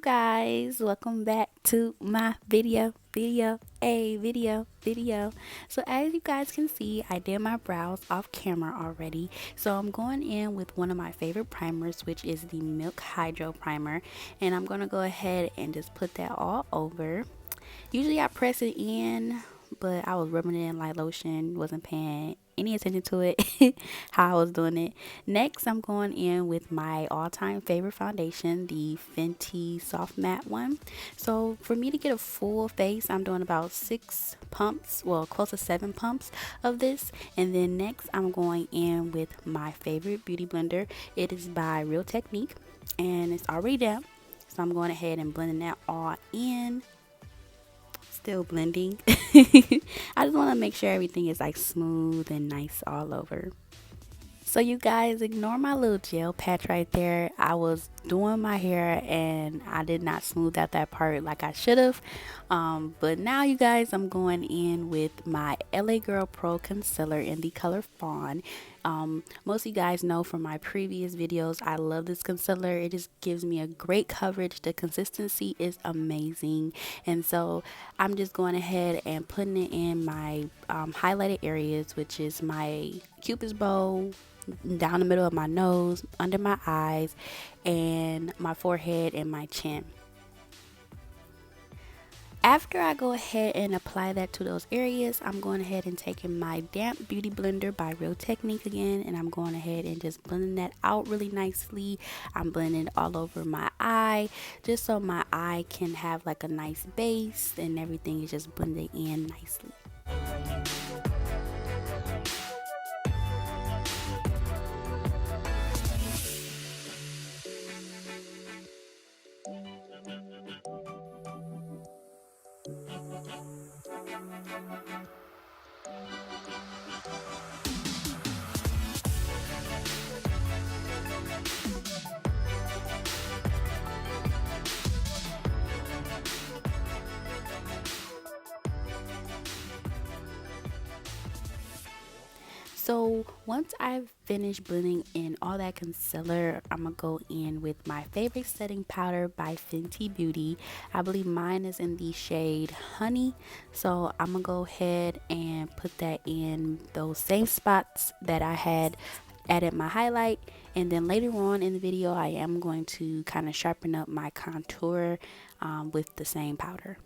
guys, welcome back to my video. So as you guys can see, I did my brows off camera already. So I'm going in with one of my favorite primers, which is the Milk Hydro Primer. And I'm going to go ahead and just put that all over. Usually I press it in, but I was rubbing it in like lotion, wasn't paying any attention to it, how I was doing it. Next, I'm going in with my all-time favorite foundation, the Fenty Soft Matte one. So for me to get a full face, I'm doing about 6 pumps, well, close to 7 pumps of this. And then next, I'm going in with my favorite beauty blender. It is by Real Technique, and it's already damp. So I'm going ahead and blending that all in. Still blending. I just want to make sure everything is like smooth and nice all over. So you guys, ignore my little gel patch right there. I was doing my hair and I did not smooth out that part like I should have. But now you guys, I'm going in with my LA Girl Pro Concealer in the color Fawn. Most of you guys know from my previous videos, I love this concealer. It just gives me a great coverage. The consistency is amazing. And so I'm just going ahead and putting it in my highlighted areas, which is my cupid's bow, down the middle of my nose, under my eyes, and my forehead and my chin. After I go ahead and apply that to those areas, I'm going ahead and taking my damp beauty blender by Real Technique again, and I'm going ahead and just blending that out really nicely. I'm blending it all over my eye, just so my eye can have like a nice base and everything is just blended in nicely. So once I've finished blending in all that concealer, I'm gonna go in with my favorite setting powder by Fenty Beauty. I believe mine is in the shade Honey. So I'm gonna go ahead and put that in those same spots that I had added my highlight, and then later on in the video I am going to kind of sharpen up my contour with the same powder.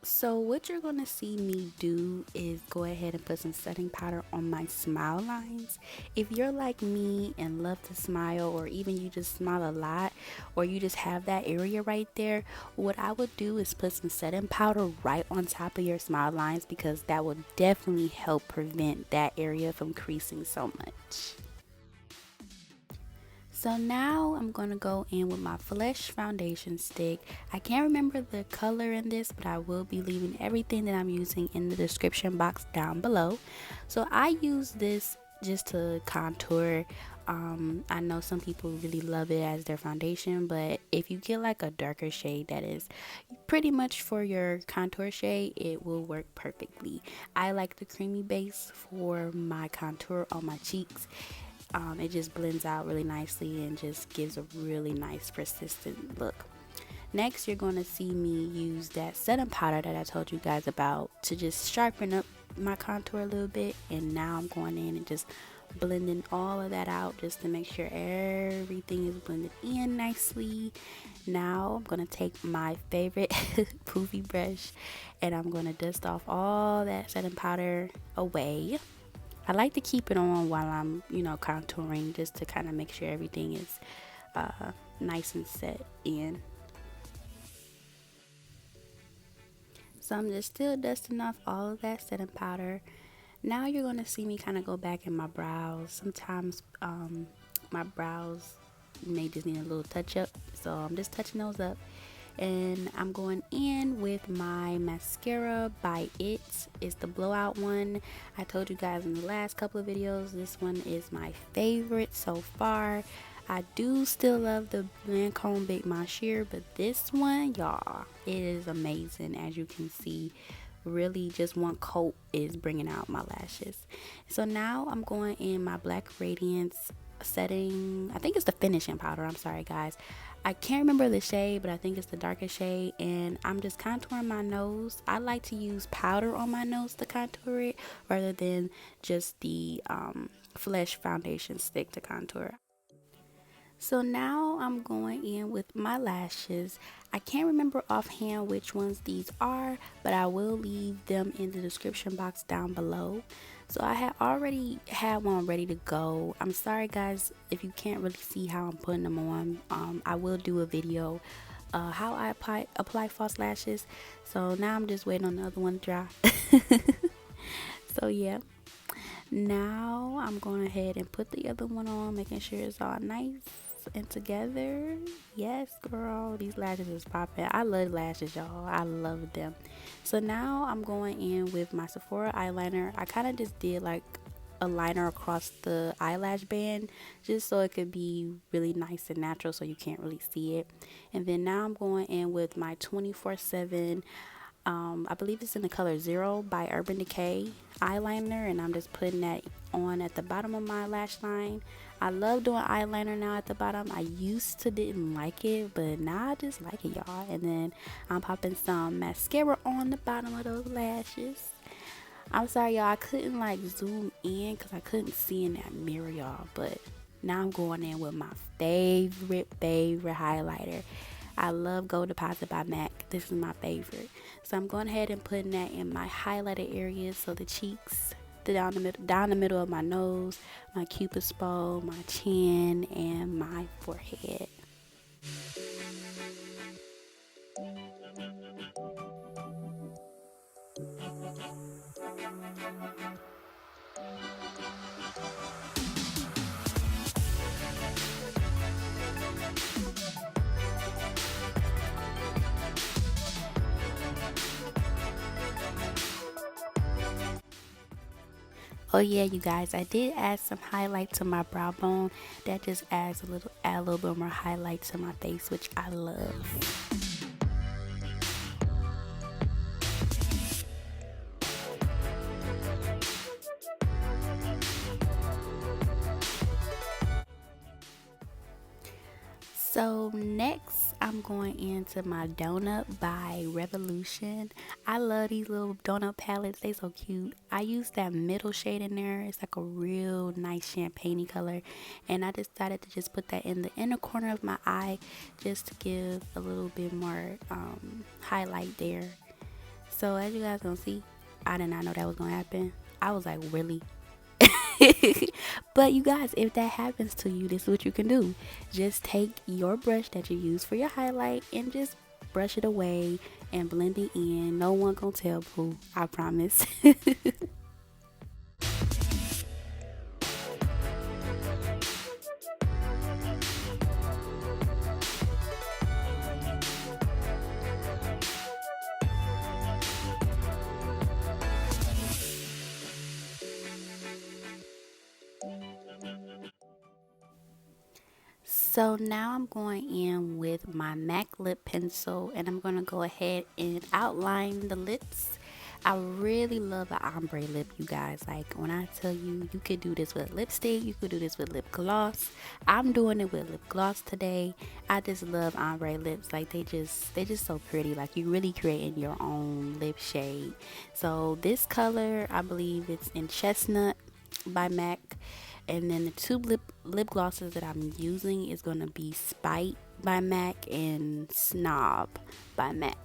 So what you're going to see me do is go ahead and put some setting powder on my smile lines. If you're like me and love to smile, or even you just smile a lot, or you just have that area right there, what I would do is put some setting powder right on top of your smile lines, because that will definitely help prevent that area from creasing so much. So now I'm going to go in with my Flesh foundation stick. I can't remember the color in this, but I will be leaving everything that I'm using in the description box down below. So I use this just to contour. I know some people really love it as their foundation, but if you get like a darker shade that is pretty much for your contour shade, it will work perfectly. I like the creamy base for my contour on my cheeks. It just blends out really nicely and just gives a really nice persistent look. Next, you're going to see me use that setting powder that I told you guys about to just sharpen up my contour a little bit. And now I'm going in and just blending all of that out just to make sure everything is blended in nicely. Now I'm going to take my favorite poofy brush and I'm going to dust off all that setting powder away. I like to keep it on while I'm, contouring, just to kind of make sure everything is nice and set in. So I'm just still dusting off all of that setting powder. Now you're going to see me kind of go back in my brows. Sometimes my brows may just need a little touch up, so I'm just touching those up. And I'm going in with my mascara by It's the BlowOut one. I told you guys in the last couple of videos, this one is my favorite so far. I do still love the Lancome Big Mascara, but this one, y'all, it is amazing. As you can see, really just one coat is bringing out my lashes. So now I'm going in my Black Radiance setting, I think it's the finishing powder, I'm sorry guys, I can't remember the shade, but I think it's the darkest shade, and I'm just contouring my nose. I like to use powder on my nose to contour it rather than just the Flesh foundation stick to contour. So now I'm going in with my lashes. I can't remember offhand which ones these are, but I will leave them in the description box down below. So I had already had one ready to go. I'm sorry guys if you can't really see how I'm putting them on. I will do a video how I apply false lashes. So now I'm just waiting on the other one to dry. So yeah. Now I'm going ahead and put the other one on, making sure it's all nice and together. Yes, girl, these lashes is popping. I love lashes, y'all. I love them. So now I'm going in with my Sephora eyeliner. I kind of just did like a liner across the eyelash band just so it could be really nice and natural so you can't really see it. And then now I'm going in with my 24/7 I believe it's in the color Zero by Urban Decay eyeliner, and I'm just putting that on at the bottom of my lash line. I love doing eyeliner now at the bottom. I used to didn't like it, but now I just like it, y'all. And then I'm popping some mascara on the bottom of those lashes. I'm sorry, y'all, I couldn't like zoom in because I couldn't see in that mirror, y'all, but now I'm going in with my favorite highlighter. I love Gold Deposit by MAC. This is my favorite. So I'm going ahead and putting that in my highlighted areas, so the cheeks, down the middle of my nose, my cupid's bow, my chin, and my forehead. Oh yeah, you guys, I did add some highlight to my brow bone. That just adds add a little bit more highlight to my face, which I love. So next I'm going into my Donut by Revolution. I love these little donut palettes. They so cute. I use that middle shade in there. It's like a real nice champagne color, and I decided to just put that in the inner corner of my eye just to give a little bit more highlight there. So as you guys gonna see, I did not know that was gonna happen. I was like, really? But you guys, if that happens to you, this is what you can do. Just take your brush that you use for your highlight and just brush it away and blend it in. No one gonna tell Pooh, I promise. So now I'm going in with my MAC lip pencil, and I'm going to go ahead and outline the lips. I really love an ombre lip, you guys. Like, when I tell you, you could do this with lipstick, you could do this with lip gloss. I'm doing it with lip gloss today. I just love ombre lips. Like, they just so pretty. Like, you really creating your own lip shade. So this color, I believe it's in Chestnut by MAC. And then the two lip glosses that I'm using is going to be Spite by MAC and Snob by MAC.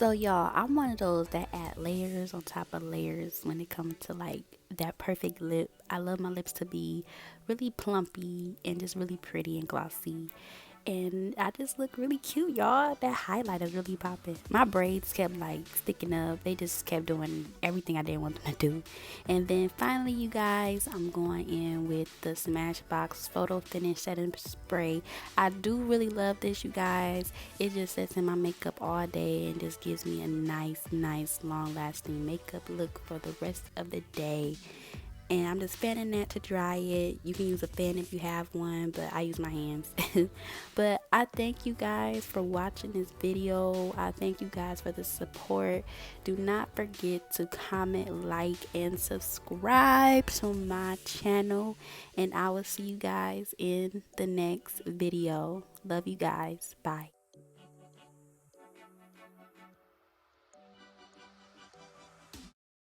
So y'all, I'm one of those that add layers on top of layers when it comes to like that perfect lip. I love my lips to be really plumpy and just really pretty and glossy. And I just look really cute, y'all. That highlight is really popping. My braids kept like sticking up. They just kept doing everything I didn't want them to do. And then finally, you guys, I'm going in with the Smashbox Photofinish Setting Spray. I do really love this, you guys. It just sets in my makeup all day and just gives me a nice, long-lasting makeup look for the rest of the day. And I'm just fanning that to dry it. You can use a fan if you have one, but I use my hands. But I thank you guys for watching this video. I thank you guys for the support. Do not forget to comment, like, and subscribe to my channel. And I will see you guys in the next video. Love you guys. Bye.